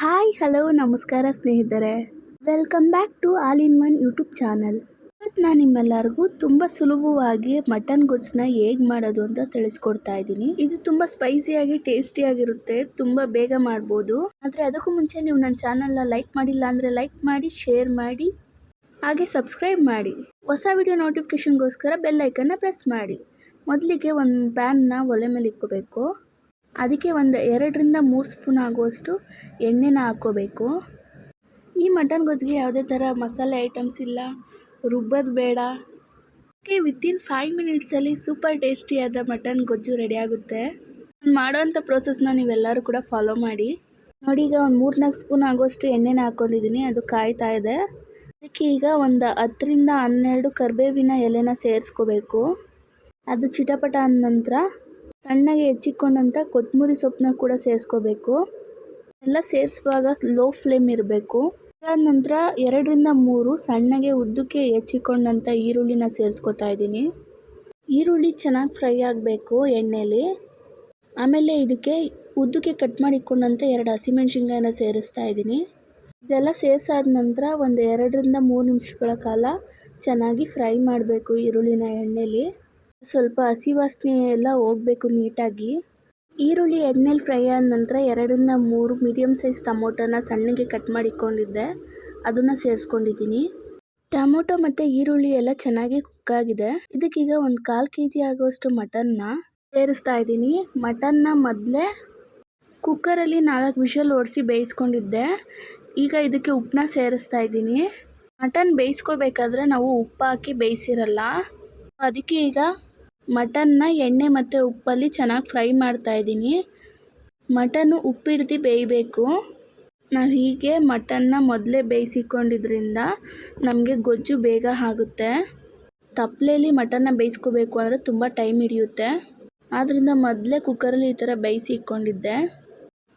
Hi hello ನಮಸ್ಕಾರ ಸ್ನೇಹಿತರೆ, welcome back to all in one YouTube channel. ಇವತ್ತು ನಾನು ನಿಮ್ಮೆಲ್ಲರಿಗೂ ತುಂಬ ಸುಲಭವಾಗಿ ಮಟನ್ ಗೊಜ್ಜನ್ನ ಹೇಗೆ ಮಾಡೋದು ಅಂತ ತಿಳಿಸ್ಕೊಡ್ತಾ ಇದ್ದೀನಿ. ಇದು ತುಂಬ ಸ್ಪೈಸಿಯಾಗಿ ಟೇಸ್ಟಿಯಾಗಿರುತ್ತೆ, ತುಂಬ ಬೇಗ ಮಾಡ್ಬೋದು. ಆದರೆ ಅದಕ್ಕೂ ಮುಂಚೆ ನೀವು ನನ್ನ ಚಾನಲ್ನ ಲೈಕ್ ಮಾಡಿಲ್ಲ ಅಂದರೆ ಲೈಕ್ ಮಾಡಿ, ಶೇರ್ ಮಾಡಿ, ಹಾಗೆ ಸಬ್ಸ್ಕ್ರೈಬ್ ಮಾಡಿ. ಹೊಸ ವಿಡಿಯೋ ನೋಟಿಫಿಕೇಷನ್ಗೋಸ್ಕರ ಬೆಲ್ ಐಕನ್ನ ಪ್ರೆಸ್ ಮಾಡಿ. ಮೊದಲಿಗೆ ಒಂದು ಪ್ಯಾನ್ನ ಒಲೆ ಮೇಲೆ ಇಟ್ಕೋಬೇಕು. ಅದಕ್ಕೆ ಒಂದು 2-3 ಸ್ಪೂನ್ ಆಗುವಷ್ಟು ಎಣ್ಣೆನ ಹಾಕ್ಕೋಬೇಕು. ಈ ಮಟನ್ ಗೊಜ್ಜಿಗೆ ಯಾವುದೇ ಥರ ಮಸಾಲೆ ಐಟಮ್ಸ್ ಇಲ್ಲ, ರುಬ್ಬೋದು ಬೇಡ. ವಿತಿನ್ 5 ಮಿನಿಟ್ಸಲ್ಲಿ ಸೂಪರ್ ಟೇಸ್ಟಿಯಾದ ಮಟನ್ ಗೊಜ್ಜು ರೆಡಿ ಆಗುತ್ತೆ. ಮಾಡೋವಂಥ ಪ್ರೋಸೆಸ್ನ ನೀವೆಲ್ಲರೂ ಕೂಡ ಫಾಲೋ ಮಾಡಿ. ನೋಡಿ, ಈಗ ಒಂದು 3-4 ಸ್ಪೂನ್ ಆಗುವಷ್ಟು ಎಣ್ಣೆನ ಹಾಕ್ಕೊಂಡಿದ್ದೀನಿ, ಅದು ಕಾಯ್ತಾ ಇದೆ. ಅದಕ್ಕೆ ಈಗ ಒಂದು 10-12 ಕರಿಬೇವಿನ ಎಲೆನ ಸೇರಿಸ್ಕೋಬೇಕು. ಅದು ಚಿಟಪಟ ಅಂದ ನಂತರ ಸಣ್ಣಗೆ ಹೆಚ್ಚಿಕೊಂಡಂಥ ಕೊತ್ತಂಬರಿ ಸೊಪ್ಪನ್ನ ಕೂಡ ಸೇರಿಸ್ಕೋಬೇಕು. ಎಲ್ಲ ಸೇರಿಸುವಾಗ ಲೋ ಫ್ಲೇಮ್ ಇರಬೇಕು. ಅದಾದ ನಂತರ 2-3 ಸಣ್ಣಗೆ ಉದ್ದಕ್ಕೆ ಹೆಚ್ಚಿಕೊಂಡಂಥ ಈರುಳ್ಳಿನ ಸೇರಿಸ್ಕೊತಾ ಇದ್ದೀನಿ. ಈರುಳ್ಳಿ ಚೆನ್ನಾಗಿ ಫ್ರೈ ಆಗಬೇಕು ಎಣ್ಣೆಯಲ್ಲಿ. ಆಮೇಲೆ ಇದಕ್ಕೆ ಉದ್ದಕ್ಕೆ ಕಟ್ ಮಾಡಿ ಇಟ್ಕೊಂಡಂಥ 2 ಹಸಿಮೆಣ್ಸಿನ್ಕಾಯಿನ ಸೇರಿಸ್ತಾ ಇದ್ದೀನಿ. ಇದೆಲ್ಲ ಸೇರಿಸಾದ ನಂತರ ಒಂದು 2-3 ನಿಮಿಷಗಳ ಕಾಲ ಚೆನ್ನಾಗಿ ಫ್ರೈ ಮಾಡಬೇಕು ಈರುಳ್ಳಿನ ಎಣ್ಣೆಯಲ್ಲಿ. ಸ್ವಲ್ಪ ಹಸಿ ವಾಸನೆ ಎಲ್ಲ ಹೋಗಬೇಕು ನೀಟಾಗಿ. ಈರುಳ್ಳಿ ಎಣ್ಣೆಲಿ ಫ್ರೈ ಆದ ನಂತರ 2-3 ಮೀಡಿಯಮ್ ಸೈಜ್ ಟೊಮೊಟೊನ ಸಣ್ಣಗೆ ಕಟ್ ಮಾಡಿಕೊಂಡಿದ್ದೆ, ಅದನ್ನು ಸೇರಿಸ್ಕೊಂಡಿದ್ದೀನಿ. ಟೊಮೊಟೊ ಮತ್ತು ಈರುಳ್ಳಿ ಎಲ್ಲ ಚೆನ್ನಾಗಿ ಕುಕ್ ಆಗಿದೆ. ಇದಕ್ಕೀಗ ಒಂದು 1/4 kg ಆಗುವಷ್ಟು ಮಟನ್ನ ಸೇರಿಸ್ತಾ ಇದ್ದೀನಿ. ಮಟನ್ನ ಮೊದಲೇ ಕುಕ್ಕರಲ್ಲಿ 4 ವಿಷಲ್ ಓಡಿಸಿ ಬೇಯಿಸ್ಕೊಂಡಿದ್ದೆ. ಈಗ ಇದಕ್ಕೆ ಉಪ್ಪನ್ನ ಸೇರಿಸ್ತಾ ಇದ್ದೀನಿ. ಮಟನ್ ಬೇಯಿಸ್ಕೋಬೇಕಾದ್ರೆ ನಾವು ಉಪ್ಪು ಹಾಕಿ ಬೇಯಿಸಿರಲ್ಲ, ಅದಕ್ಕೆ ಈಗ ಮಟನ್ನ ಎಣ್ಣೆ ಮತ್ತು ಉಪ್ಪಲ್ಲಿ ಚೆನ್ನಾಗಿ ಫ್ರೈ ಮಾಡ್ತಾ ಇದ್ದೀನಿ. ಮಟನ್ನು ಉಪ್ಪಿಡ್ದು ಬೇಯಬೇಕು. ನಾವು ಹೀಗೆ ಮಟನ್ನ ಮೊದಲೇ ಬೇಯಿಸಿಕೊಂಡಿದ್ರಿಂದ ನಮಗೆ ಗೊಜ್ಜು ಬೇಗ ಆಗುತ್ತೆ. ತಪ್ಪಲೆಯಲ್ಲಿ ಮಟನ್ನ ಬೇಯಿಸ್ಕೋಬೇಕು ಅಂದರೆ ತುಂಬ ಟೈಮ್ ಹಿಡಿಯುತ್ತೆ. ಆದ್ದರಿಂದ ಮೊದಲೇ ಕುಕ್ಕರಲ್ಲಿ ಈ ಥರ ಬೇಯಿಸಿ ಇಟ್ಕೊಂಡಿದ್ದೆ.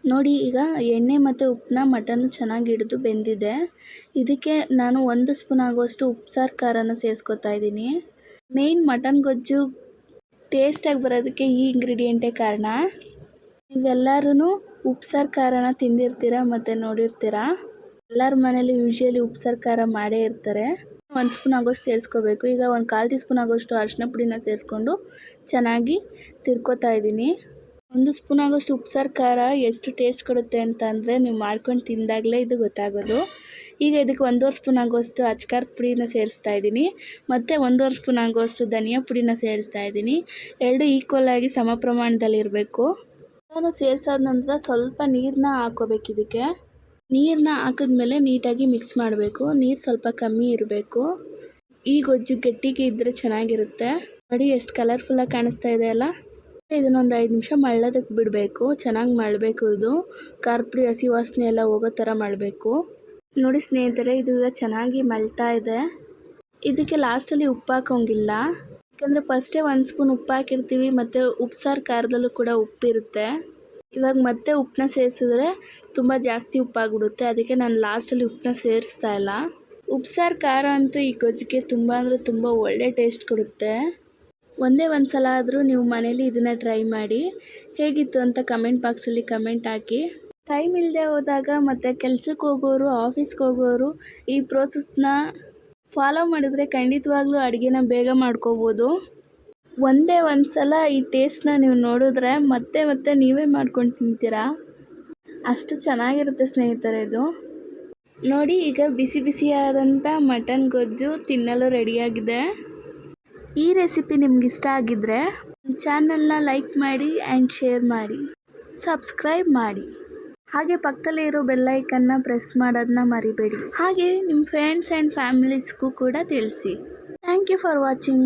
ನೋಡಿ, ಈಗ ಎಣ್ಣೆ ಮತ್ತು ಉಪ್ಪನ್ನ ಮಟನ್ನು ಚೆನ್ನಾಗಿ ಹಿಡಿದು ಬೆಂದಿದೆ. ಇದಕ್ಕೆ ನಾನು 1 ಸ್ಪೂನ್ ಆಗುವಷ್ಟು ಉಪ್ಸಾರು ಖಾರನ ಸೇರಿಸ್ಕೊತಾ ಇದ್ದೀನಿ. ಮೇಯ್ನ್ ಮಟನ್ ಗೊಜ್ಜು ಟೇಸ್ಟಾಗಿ ಬರೋದಕ್ಕೆ ಈ ಇಂಗ್ರೀಡಿಯೆಂಟೇ ಕಾರಣ. ನೀವೆಲ್ಲರೂ ಉಪ್ಸಾರು ಖಾರನ ತಿಂದಿರ್ತೀರ ಮತ್ತು ನೋಡಿರ್ತೀರ. ಎಲ್ಲರ ಮನೇಲಿ ಯೂಶ್ವಲಿ ಉಪ್ಸಾರು ಖಾರ ಮಾಡೇ ಇರ್ತಾರೆ. 1 ಸ್ಪೂನ್ ಆಗೋಷ್ಟು ಸೇರಿಸ್ಕೋಬೇಕು. ಈಗ 1/4 ಟೀ ಸ್ಪೂನ್ ಆಗೋಷ್ಟು ಅರಿಶಿನ ಪುಡಿನ ಸೇರಿಸ್ಕೊಂಡು ಚೆನ್ನಾಗಿ ತಿರ್ಕೋತಾ ಇದ್ದೀನಿ. 1 ಸ್ಪೂನ್ ಆಗೋಷ್ಟು ಉಪ್ಸಾರು ಖಾರ ಎಷ್ಟು ಟೇಸ್ಟ್ ಕೊಡುತ್ತೆ ಅಂತಂದರೆ ನೀವು ಮಾಡ್ಕೊಂಡು ತಿಂದಾಗಲೇ ಇದು ಗೊತ್ತಾಗೋದು. ಈಗ ಇದಕ್ಕೆ 1.5 ಸ್ಪೂನ್ ಆಗುವಷ್ಟು ಅಚ್ಕಾರದ ಪುಡಿನ ಸೇರಿಸ್ತಾ ಇದ್ದೀನಿ ಮತ್ತು 1.5 ಸ್ಪೂನ್ ಆಗುವಷ್ಟು ಧನಿಯಾ ಪುಡಿನ ಸೇರಿಸ್ತಾ ಇದ್ದೀನಿ. 2 ಈಕ್ವಲ್ ಆಗಿ ಸಮ ಪ್ರಮಾಣದಲ್ಲಿರಬೇಕು. ನಾನು ಸೇರಿಸಾದ ನಂತರ ಸ್ವಲ್ಪ ನೀರನ್ನ ಹಾಕ್ಕೋಬೇಕು. ಇದಕ್ಕೆ ನೀರನ್ನ ಹಾಕಿದ್ಮೇಲೆ ನೀಟಾಗಿ ಮಿಕ್ಸ್ ಮಾಡಬೇಕು. ನೀರು ಸ್ವಲ್ಪ ಕಮ್ಮಿ ಇರಬೇಕು. ಈ ಗೊಜ್ಜು ಗಟ್ಟಿಗೆ ಇದ್ದರೆ ಚೆನ್ನಾಗಿರುತ್ತೆ. ನೋಡಿ, ಎಷ್ಟು ಕಲರ್ಫುಲ್ಲಾಗಿ ಕಾಣಿಸ್ತಾ ಇದೆ ಅಲ್ಲ. ಇದನ್ನೊಂದು 5 ನಿಮಿಷ ಮಳ್ಳೋದಕ್ಕೆ ಬಿಡಬೇಕು. ಚೆನ್ನಾಗಿ ಮಳ್ಳಬೇಕು. ಇದು ಖಾರದ ಪುಡಿ ಹಸಿ ವಾಸನೆ ಎಲ್ಲ ಹೋಗೋ ಥರ ಮಾಡಬೇಕು. ನೋಡಿ ಸ್ನೇಹಿತರೆ, ಇದು ಈಗ ಚೆನ್ನಾಗಿ ಮಳ್ತಾ ಇದೆ. ಇದಕ್ಕೆ ಲಾಸ್ಟಲ್ಲಿ ಉಪ್ಪು ಹಾಕೋಂಗಿಲ್ಲ, ಯಾಕಂದರೆ ಫಸ್ಟೇ 1 ಸ್ಪೂನ್ ಉಪ್ಪು ಹಾಕಿರ್ತೀವಿ ಮತ್ತು ಉಪ್ಸಾರು ಖಾರದಲ್ಲೂ ಕೂಡ ಉಪ್ಪಿರುತ್ತೆ. ಇವಾಗ ಮತ್ತೆ ಉಪ್ಪನ್ನ ಸೇರಿಸಿದ್ರೆ ತುಂಬ ಜಾಸ್ತಿ ಉಪ್ಪಾಗ್ಬಿಡುತ್ತೆ. ಅದಕ್ಕೆ ನಾನು ಲಾಸ್ಟಲ್ಲಿ ಉಪ್ಪನ್ನ ಸೇರಿಸ್ತಾ ಇಲ್ಲ. ಉಪ್ಸಾರು ಖಾರ ಅಂತೂ ಈ ಗೊಜ್ಜಿಗೆ ತುಂಬ ಅಂದರೆ ತುಂಬ ಒಳ್ಳೆ ಟೇಸ್ಟ್ ಕೊಡುತ್ತೆ. ಒಂದೇ ಒಂದು ಸಲ ಆದರೂ ನೀವು ಮನೇಲಿ ಇದನ್ನು ಟ್ರೈ ಮಾಡಿ. ಹೇಗಿತ್ತು ಅಂತ ಕಮೆಂಟ್ ಬಾಕ್ಸಲ್ಲಿ ಕಮೆಂಟ್ ಹಾಕಿ. ಟೈಮ್ ಇಲ್ಲದೆ ಹೋದಾಗ ಮತ್ತು ಕೆಲ್ಸಕ್ಕೆ ಹೋಗೋರು, ಆಫೀಸ್ಗೆ ಹೋಗೋರು ಈ ಪ್ರೋಸೆಸ್ನ ಫಾಲೋ ಮಾಡಿದರೆ ಖಂಡಿತವಾಗ್ಲೂ ಅಡುಗೆನ ಬೇಗ ಮಾಡ್ಕೋಬೋದು. ಒಂದೇ ಒಂದು ಸಲ ಈ ಟೇಸ್ಟ್ನ ನೀವು ನೋಡಿದ್ರೆ ಮತ್ತೆ ಮತ್ತೆ ನೀವೇ ಮಾಡ್ಕೊಂಡು ತಿಂತೀರಾ, ಅಷ್ಟು ಚೆನ್ನಾಗಿರುತ್ತೆ ಸ್ನೇಹಿತರೆ ಇದು. ನೋಡಿ, ಈಗ ಬಿಸಿ ಬಿಸಿಯಾದಂಥ ಮಟನ್ ಗೊಜ್ಜು ತಿನ್ನಲು ರೆಡಿಯಾಗಿದೆ. ಈ ರೆಸಿಪಿ ನಿಮ್ಗೆ ಇಷ್ಟ ಆಗಿದ್ದರೆ ಚಾನಲ್ನ ಲೈಕ್ ಮಾಡಿ ಆ್ಯಂಡ್ ಶೇರ್ ಮಾಡಿ, ಸಬ್ಸ್ಕ್ರೈಬ್ ಮಾಡಿ, ಹಾಗೆ ಪಕ್ಕದಲ್ಲೇ ಇರೋ ಬೆಲ್ಲೈಕನ್ನ ಪ್ರೆಸ್ ಮಾಡೋದನ್ನ ಮರಿಬೇಡಿ. ಹಾಗೆ ನಿಮ್ಮ ಫ್ರೆಂಡ್ಸ್ ಆ್ಯಂಡ್ ಫ್ಯಾಮಿಲೀಸ್ಗೂ ಕೂಡ ತಿಳಿಸಿ. Thank you for watching.